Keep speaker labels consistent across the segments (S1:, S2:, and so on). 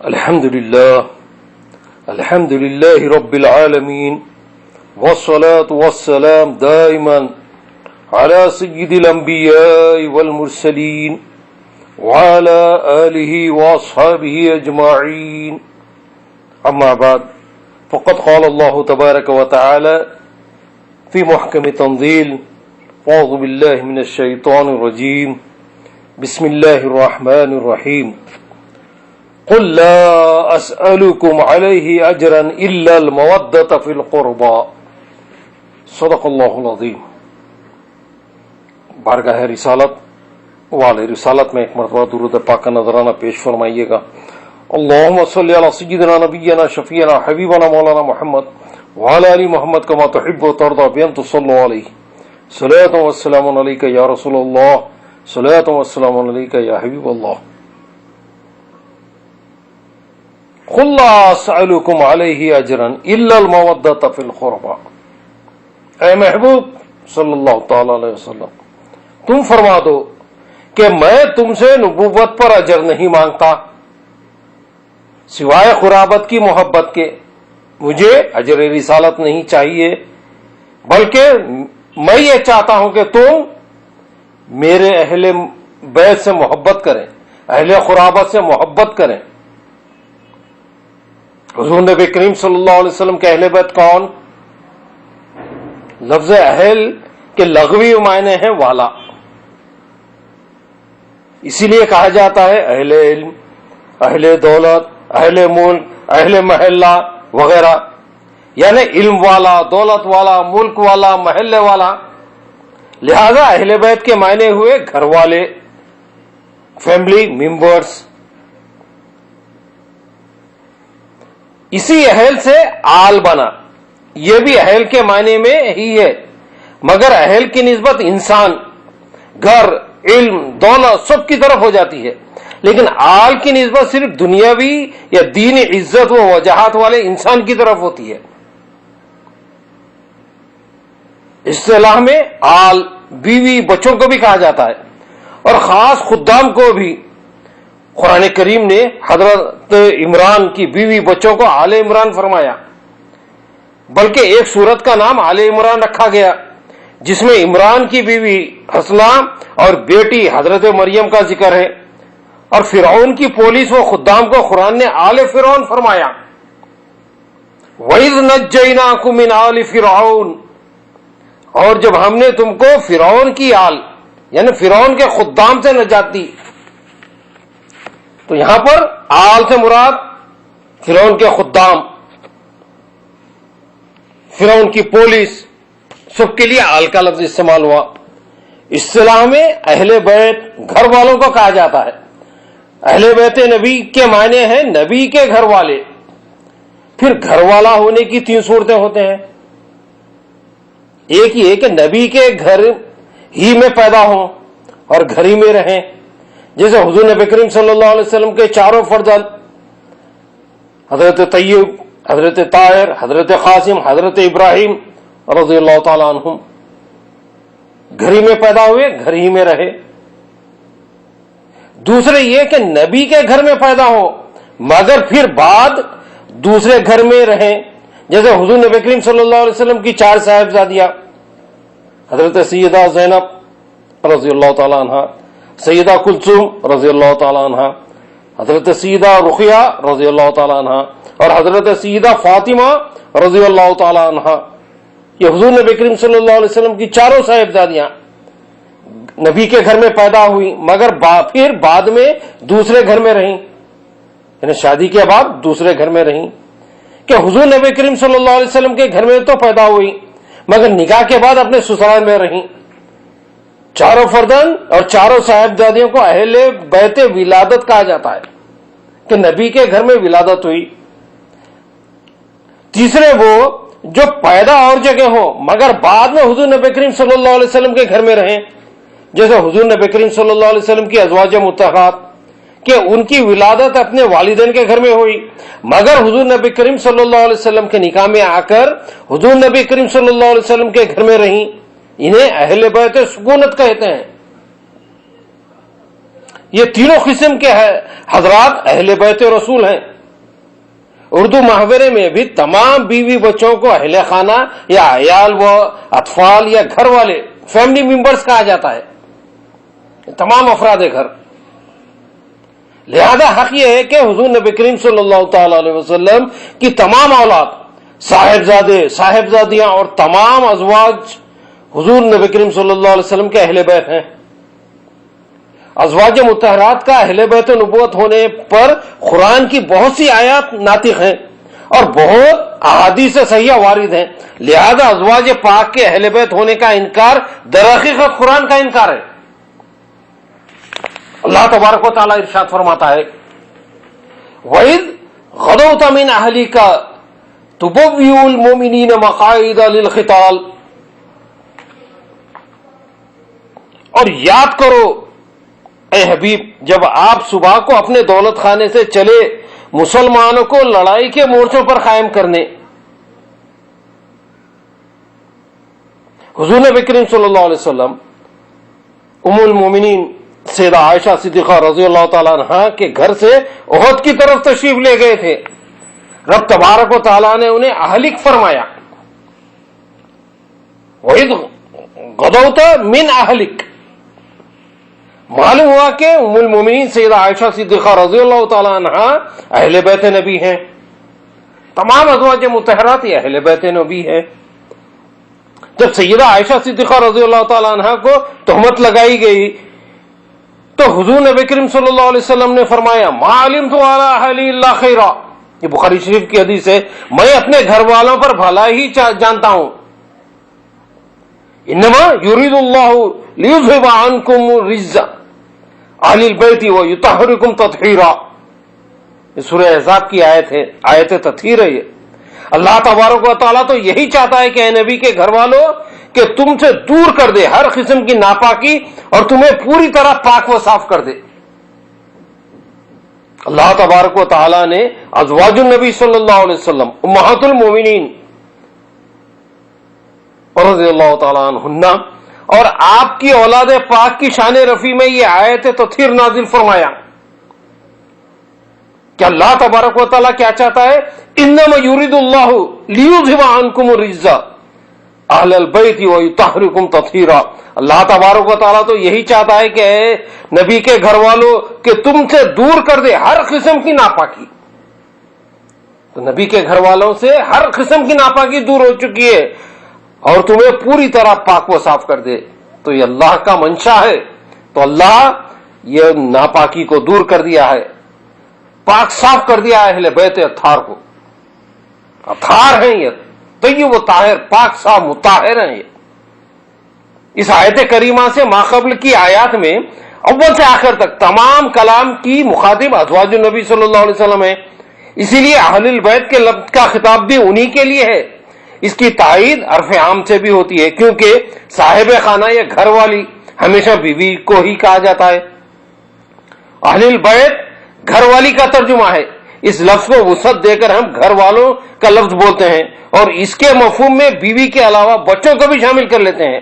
S1: الحمد لله رب العالمين والصلاة والسلام دائما على سيد الأنبياء والمرسلين وعلى آله وأصحابه أجمعين. أما بعد، فقد قال الله تبارك وتعالى في محكم تنزيل: أعوذ بالله من الشيطان الرجيم، بسم الله الرحمن الرحيم، قل لا أسألكم عليه أجرا إلا المودة في القربى. صدق اللہ العظیم. بارگاہ رسالت والے رسالت میں ایک مرتبہ درود پاک کا نذرانہ پیش فرمائیے گا. اللہم صلی علی سیدنا نبینا شفیعنا حبیبنا مولانا محمد وعلی آل محمد کما تحب و ترضى بأن تصلوا علیہ. صلاۃ و السلام علیک یا رسول اللہ، صلاۃ و السلام علیک یا حبیب اللہ. قل لا اسألكم علیہ اجرا الا المودۃ فی القربى. اے محبوب صلی اللہ تعالی علیہ وسلم، تم فرما دو کہ میں تم سے نبوت پر اجر نہیں مانگتا سوائے قرابت کی محبت کے. مجھے اجر رسالت نہیں چاہیے، بلکہ میں یہ چاہتا ہوں کہ تم میرے اہل بیت سے محبت کریں، اہل قرابت سے محبت کریں. حضور نبی کریم صلی اللہ علیہ وسلم کے اہل بیت کون؟ لفظ اہل کے لغوی معنی ہے والا، اسی لیے کہا جاتا ہے اہل علم، اہل دولت، اہل ملک، اہل محلہ وغیرہ، یعنی علم والا، دولت والا، ملک والا، محلے والا. لہذا اہل بیت کے معنی ہوئے گھر والے، فیملی ممبرز. اسی اہل سے آل بنا، یہ بھی اہل کے معنی میں ہی ہے، مگر اہل کی نسبت انسان، گھر، علم، دولت سب کی طرف ہو جاتی ہے، لیکن آل کی نسبت صرف دنیاوی یا دینی عزت و وجاہت والے انسان کی طرف ہوتی ہے. اصطلاح میں آل بیوی بچوں کو بھی کہا جاتا ہے، اور خاص خدام کو بھی. قرآن کریم نے حضرت عمران کی بیوی بچوں کو آل عمران فرمایا، بلکہ ایک سورت کا نام آل عمران رکھا گیا جس میں عمران کی بیوی حسنہ اور بیٹی حضرت مریم کا ذکر ہے. اور فرعون کی پولیس و خدام کو قرآن نے آل فرعون فرمایا. وَإِذْ نَجَّيْنَاكُمْ مِنْ آلِ فِرْعَوْنَ، اور جب ہم نے تم کو فرعون کی آل یعنی فرعون کے خدام سے نجات دی. تو یہاں پر آل سے مراد فرعون کے خدام، فرعون کی پولیس، سب کے لیے آل کا لفظ استعمال ہوا. اصطلاح میں اہل بیت گھر والوں کو کہا جاتا ہے. اہل بیت نبی کے معنی ہیں نبی کے گھر والے. پھر گھر والا ہونے کی تین صورتیں ہوتے ہیں. ایک یہ کہ نبی کے گھر ہی میں پیدا ہوں اور گھر ہی میں رہیں، جیسے حضور نبی کریم صلی اللہ علیہ وسلم کے چاروں فرزند حضرت طیب، حضرت طاہر، حضرت قاسم، حضرت ابراہیم رضی اللہ تعالی عنہم گھر ہی میں پیدا ہوئے، گھر ہی میں رہے. دوسرے یہ کہ نبی کے گھر میں پیدا ہو مگر پھر بعد دوسرے گھر میں رہیں، جیسے حضور نبی کریم صلی اللہ علیہ وسلم کی چار صاحبزادیاں حضرت سیدہ زینب رضی اللہ تعالی عنہ، سیدہ کلثوم رضی اللہ تعالی عنہ، حضرت سیدہ رقیہ رضی اللہ تعالی عنہ اور حضرت سیدہ فاطمہ رضی اللہ تعالی عنہ. یہ حضور نبی کریم صلی اللہ علیہ وسلم کی چاروں صاحبزادیاں نبی کے گھر میں پیدا ہوئی مگر پھر بعد میں دوسرے گھر میں رہیں، یعنی شادی کے بعد دوسرے گھر میں رہیں. کہ حضور نبی کریم صلی اللہ علیہ وسلم کے گھر میں تو پیدا ہوئی مگر نکاح کے بعد اپنے سسرال میں رہیں. چاروں فرزند اور چاروں صاحبزادیوں کو اہل بیت ولادت کہا جاتا ہے کہ نبی کے گھر میں ولادت ہوئی. تیسرے وہ جو پیدا اور جگہ ہو مگر بعد میں حضور نبی کریم صلی اللہ علیہ وسلم کے گھر میں رہیں، جیسے حضور نبی کریم صلی اللہ علیہ وسلم کی ازواج مطہرات کہ ان کی ولادت اپنے والدین کے گھر میں ہوئی مگر حضور نبی کریم صلی اللہ علیہ وسلم کے نکاح میں آ کر حضور نبی کریم صلی اللہ علیہ وسلم کے گھر میں رہیں. انہیں اہل بیت سکونت کہتے ہیں. یہ تینوں قسم کے حضرات اہل بیت رسول ہیں. اردو محاورے میں بھی تمام بیوی بچوں کو اہل خانہ یا عیال و اطفال یا گھر والے فیملی ممبرز کہا جاتا ہے، تمام افراد گھر۔ لہذا حق یہ ہے کہ حضور نبی کریم صلی اللہ تعالی علیہ وسلم کی تمام اولاد، صاحبزادے، صاحبزادیاں اور تمام ازواج حضور نبی کریم صلی اللہ علیہ وسلم کے اہل بیت ہیں۔ ازواج مطہرات کا اہل بیت نبوت ہونے پر قرآن کی بہت سی آیات ناطق ہیں اور بہت احادیث صحیحہ وارد ہیں، لہذا ازواج پاک کے اہل بیت ہونے کا انکار در حقیقت قرآن کا انکار ہے۔ اللہ تبارک و تعالیٰ ارشاد فرماتا ہے وَإِذْ غَدَوْتَ مِنْ أَهْلِكَ تُبَوِّئُ الْمُؤْمِنِينَ مَقَاعِدَ لِلْقِتَالِ، اور یاد کرو اے حبیب جب آپ صبح کو اپنے دولت خانے سے چلے مسلمانوں کو لڑائی کے مورچوں پر قائم کرنے۔ حضور نبی کریم صلی اللہ علیہ وسلم ام المومنین سیدہ عائشہ صدیقہ رضی اللہ تعالیٰ عنہا کے گھر سے احد کی طرف تشریف لے گئے تھے۔ رب تبارک و تعالیٰ نے انہیں اہلک فرمایا، وَإِذْ غَدَوْتَ مِنْ أَهْلِكَ۔ معلوم ہوا کہ ام المومنین سیدہ عائشہ صدیقہ رضی اللہ تعالیٰ عنہا اہل بیت نبی ہیں، تمام ازواج مطہرات یہ اہل بیت نبی ہیں۔ جب سیدہ عائشہ صدیقہ رضی اللہ تعالیٰ عنہا کو تہمت لگائی گئی تو حضور نبی کریم صلی اللہ علیہ وسلم نے فرمایا ما علمت علی اہلی الا خیرا، یہ بخاری شریف کی حدیث ہے، میں اپنے گھر والوں پر بھلا ہی جانتا ہوں۔ انما یرید اللہ لیذھب عنکم الرجس اہل البیت ویطہرکم تطہیرا، یہ سورہ احزاب کی آیت ہے، آیت تطہیر ہے یہ۔ اللہ تبارک و تعالیٰ تو یہی چاہتا ہے کہ اے نبی کے گھر والوں کہ تم سے دور کر دے ہر قسم کی ناپاکی اور تمہیں پوری طرح پاک و صاف کر دے۔ اللہ تبارک و تعالیٰ نے ازواج النبی صلی اللہ علیہ وسلم امہات المومنین رضی اللہ تعالیٰ عنہن اور آپ کی اولاد پاک کی شان رفیع میں یہ آیت تطہیر نازل فرمایا کہ اللہ تبارک و تعالیٰ کیا چاہتا ہے، انما یرید اللہ لیذھب عنکم الرجس اہل البیت ویطہرکم تطہیرا۔ اللہ تبارک و تعالیٰ تو یہی چاہتا ہے کہ اے نبی کے گھر والوں کہ تم سے دور کر دے ہر قسم کی ناپاکی۔ تو نبی کے گھر والوں سے ہر قسم کی ناپاکی دور ہو چکی ہے اور تمہیں پوری طرح پاک و صاف کر دے، تو یہ اللہ کا منشا ہے۔ تو اللہ یہ ناپاکی کو دور کر دیا ہے، پاک صاف کر دیا ہے اہل بیت اطہار کو۔ اطہار ہیں یہ طیب و طاہر، پاک صاف مطہر ہیں یہ۔ اس آیت کریمہ سے ماقبل کی آیات میں اول سے آخر تک تمام کلام کی مخاطب ازواج النبی صلی اللہ علیہ وسلم ہے، اسی لیے اہل البیت کے لفظ کا خطاب بھی انہی کے لیے ہے۔ اس کی تائید عرف عام سے بھی ہوتی ہے کیونکہ صاحب خانہ یا گھر والی ہمیشہ بیوی کو ہی کہا جاتا ہے۔ اہل البیت گھر والی کا ترجمہ ہے، اس لفظ کو وسعت دے کر ہم گھر والوں کا لفظ بولتے ہیں اور اس کے مفہوم میں بیوی کے علاوہ بچوں کو بھی شامل کر لیتے ہیں۔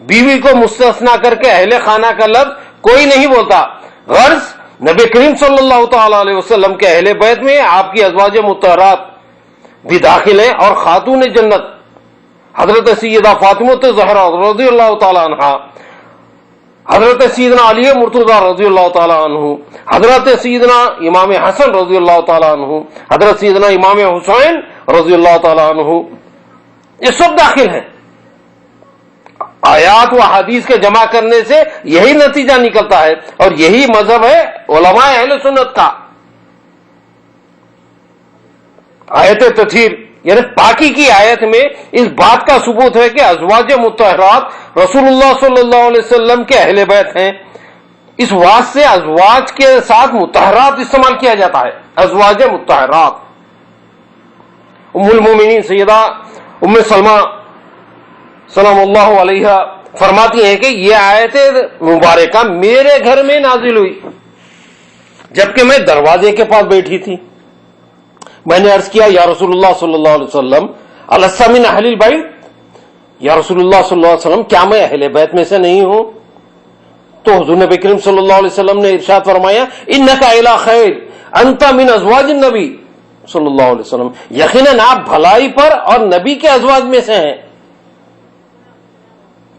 S1: بیوی کو مستثنا کر کے اہل خانہ کا لفظ کوئی نہیں بولتا۔ غرض نبی کریم صلی اللہ تعالی علیہ وسلم کے اہل بیت میں آپ کی ازواج مطہرات بھی داخل ہیں اور خاتون جنت حضرت سیدہ فاطمہ زہرا رضی اللہ تعالی عنہا، حضرت سیدنا علی مرتضی رضی اللہ تعالی عنہ، حضرت سیدنا امام حسن رضی اللہ تعالی عنہ، حضرت سیدنا امام حسین رضی اللہ تعالی عنہ، یہ سب داخل ہیں۔ آیات و حدیث کے جمع کرنے سے یہی نتیجہ نکلتا ہے اور یہی مذہب ہے علماء اہل سنت کا۔ آیت تطہیر یعنی پاکی کی آیت میں اس بات کا ثبوت ہے کہ ازواج مطہرات رسول اللہ صلی اللہ علیہ وسلم کے اہل بیت ہیں۔ اس واسطے سے ازواج کے ساتھ مطہرات استعمال کیا جاتا ہے، ازواج مطہرات۔ ام المومنین سیدہ ام سلمہ سلام اللہ علیہ فرماتی ہیں کہ یہ آیت مبارکہ میرے گھر میں نازل ہوئی جبکہ میں دروازے کے پاس بیٹھی تھی۔ میں نے عرض کیا یا رسول اللہ صلی اللہ علیہ وسلم الست من اہل البیت، یا رسول اللہ صلی اللہ علیہ وسلم کیا میں اہل بیت میں سے نہیں ہوں؟ تو حضور نبی کریم صلی اللہ علیہ وسلم نے ارشاد فرمایا انک الی خیر انت من ازواج النبی صلی اللہ علیہ وسلم، یقیناً آپ بھلائی پر اور نبی کے ازواج میں سے ہیں۔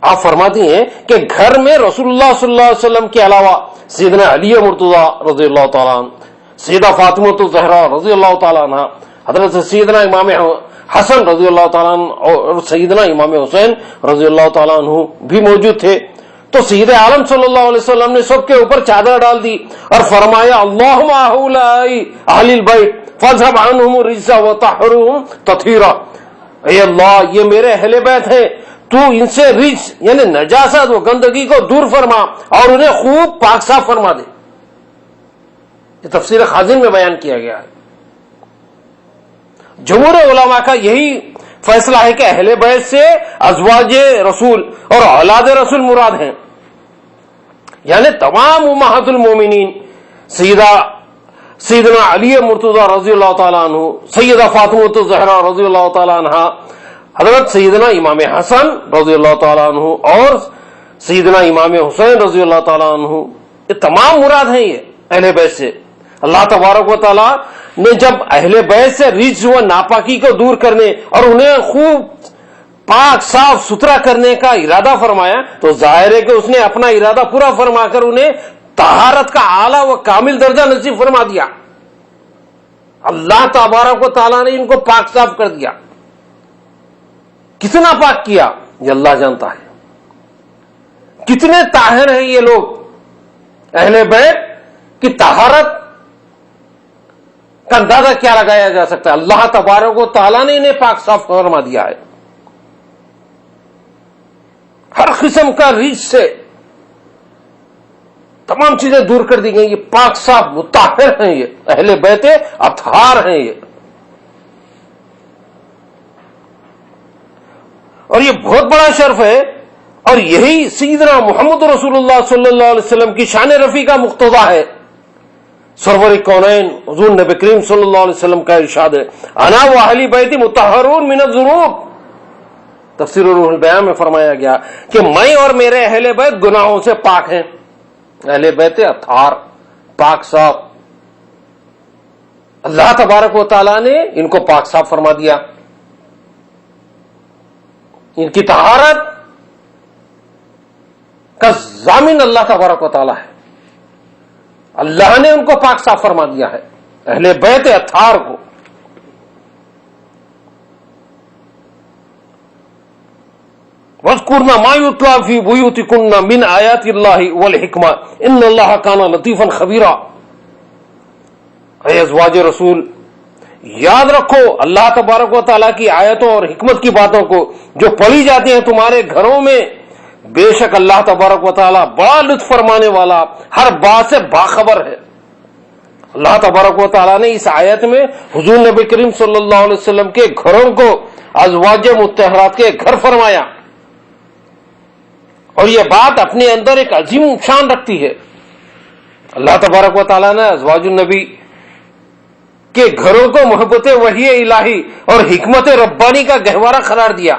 S1: آپ فرماتی ہیں کہ گھر میں رسول اللہ صلی اللہ علیہ وسلم کے علاوہ سیدنا علی مرتضیٰ رضی اللہ تعالیٰ عنہ، سیدہ فاطمہ الزہرا رضی اللہ تعالیٰ عنہ، حضرت سیدنا امام حسن رضی اللہ تعالیٰ عنہ اور سیدنا امام حسین رضی اللہ تعالیٰ عنہ بھی موجود تھے۔ تو سید عالم صلی اللہ علیہ وسلم نے سب کے اوپر چادر ڈال دی اور فرمایا اللہم اہؤلاء اہل البیت فاذھب عنہم الرجس وطہرہم تطہیرا، اے اللہ یہ میرے اہل بیت ہیں، تو ان سے رجس یعنی نجاست و گندگی کو دور فرما اور انہیں خوب پاک صاف فرما دے۔ یہ تفسیر خازن میں بیان کیا گیا ہے۔ جمہور علماء کا یہی فیصلہ ہے کہ اہل بیت سے ازواج رسول اور اولاد رسول مراد ہیں، یعنی تمام امہات المومنین، سیدنا علی مرتضیٰ رضی اللہ تعالیٰ عنہ، سیدہ فاطمہ الزہرا رضی اللہ تعالیٰ عنہ، حضرت سیدنا امام حسن رضی اللہ تعالیٰ عنہ اور سیدنا امام حسین رضی اللہ تعالیٰ عنہ، یہ تمام مراد ہیں یہ اہل بیت سے۔ اللہ تبارک و تعالیٰ نے جب اہل بیت سے رجس و ناپاکی کو دور کرنے اور انہیں خوب پاک صاف ستھرا کرنے کا ارادہ فرمایا تو ظاہر ہے کہ اس نے اپنا ارادہ پورا فرما کر انہیں طہارت کا اعلیٰ و کامل درجہ نصیب فرما دیا۔ اللہ تبارک و تعالیٰ نے ان کو پاک صاف کر دیا۔ کتنا پاک کیا یہ اللہ جانتا ہے، کتنے طاہر ہیں یہ لوگ۔ اہل بیت کی طہارت کا اندازہ کیا لگایا جا سکتا ہے؟ اللہ تبارک و تعالیٰ نے انہیں پاک صاف فرما دیا ہے، ہر قسم کا رجس سے تمام چیزیں دور کر دی گئی۔ یہ پاک صاف مطہر ہیں، یہ اہل بیت اطہار ہیں یہ، اور یہ بہت بڑا شرف ہے، اور یہی سیدنا محمد رسول اللہ صلی اللہ علیہ وسلم کی شان رفیع کا مقتضا ہے۔ سرور کونین حضور نبی کریم صلی اللہ علیہ وسلم کا ارشاد ہے انا و اہل بیتی مطہرون من الذنوب، تفسیر روح البیان میں فرمایا گیا کہ میں اور میرے اہل بیت گناہوں سے پاک ہیں۔ اہل بیت اطہار، پاک صاف، اللہ تبارک و تعالیٰ نے ان کو پاک صاف فرما دیا۔ ان کی طہارت کا ضامن اللہ تبارک و تعالیٰ ہے، اللہ نے ان کو پاک صاف فرما دیا ہے، اہل بیت اطہار کو۔ وَاذْكُرْنَ مَا يُتْلَىٰ فِي بُيُوتِكُنَّ مِنْ آيَاتِ اللَّهِ وَالْحِكْمَةِ إِنَّ اللَّهَ كَانَ لَطِيفًا خَبِيرًا۔ اے ازواج رسول، یاد رکھو اللہ تبارک و تعالیٰ کی آیتوں اور حکمت کی باتوں کو جو پڑھی جاتی ہیں تمہارے گھروں میں، بے شک اللہ تبارک و تعالیٰ بڑا لطف فرمانے والا، ہر بات سے باخبر ہے۔ اللہ تبارک و تعالیٰ نے اس آیت میں حضور نبی کریم صلی اللہ علیہ وسلم کے گھروں کو ازواج مطہرات کے گھر فرمایا، اور یہ بات اپنے اندر ایک عظیم شان رکھتی ہے۔ اللہ تبارک و تعالیٰ نے ازواج النبی کے گھروں کو محبت وحی الہی اور حکمت ربانی کا گہوارہ قرار دیا،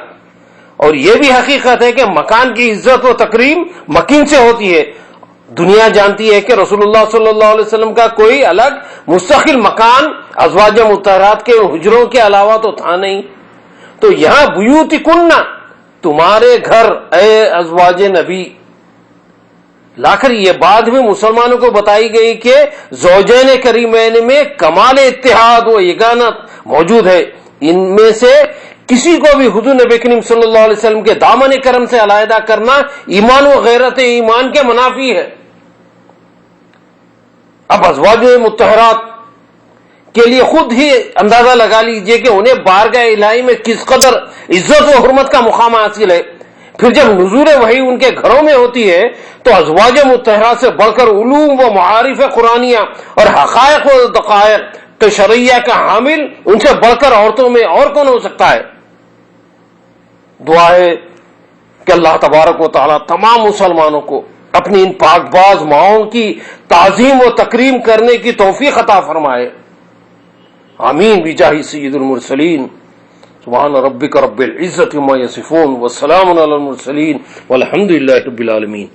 S1: اور یہ بھی حقیقت ہے کہ مکان کی عزت و تکریم مکین سے ہوتی ہے۔ دنیا جانتی ہے کہ رسول اللہ صلی اللہ علیہ وسلم کا کوئی الگ مستقل مکان ازواج مطہرات کے حجروں کے علاوہ تو تھا نہیں، تو یہاں بیوتکن، تمہارے گھر اے ازواج نبی، لا کر یہ بات بھی مسلمانوں کو بتائی گئی کہ زوجین کریمین میں کمال اتحاد و یگانت موجود ہے، ان میں سے کسی کو بھی حضور نبی کریم صلی اللہ علیہ وسلم کے دامن کرم سے علیحدہ کرنا ایمان و غیرت ایمان کے منافی ہے۔ اب ازواج مطہرات کے لیے خود ہی اندازہ لگا لیجئے کہ انہیں بارگاہ الہی میں کس قدر عزت و حرمت کا مقام حاصل ہے۔ پھر جب نزول وحی ان کے گھروں میں ہوتی ہے تو ازواج مطہرات سے بڑھ کر علوم و معارف قرآنیہ اور حقائق و دقائق شرعیہ کا حامل ان سے بڑھ کر عورتوں میں اور کون ہو سکتا ہے؟ دعا ہے کہ اللہ تبارک و تعالیٰ تمام مسلمانوں کو اپنی ان پاک باز ماؤں کی تعظیم و تکریم کرنے کی توفیق عطا فرمائے، آمین بجاہ سید المرسلین۔ سبحان ربک رب العزت عما یصفون وسلام علی المرسلین والحمد للہ رب العالمین۔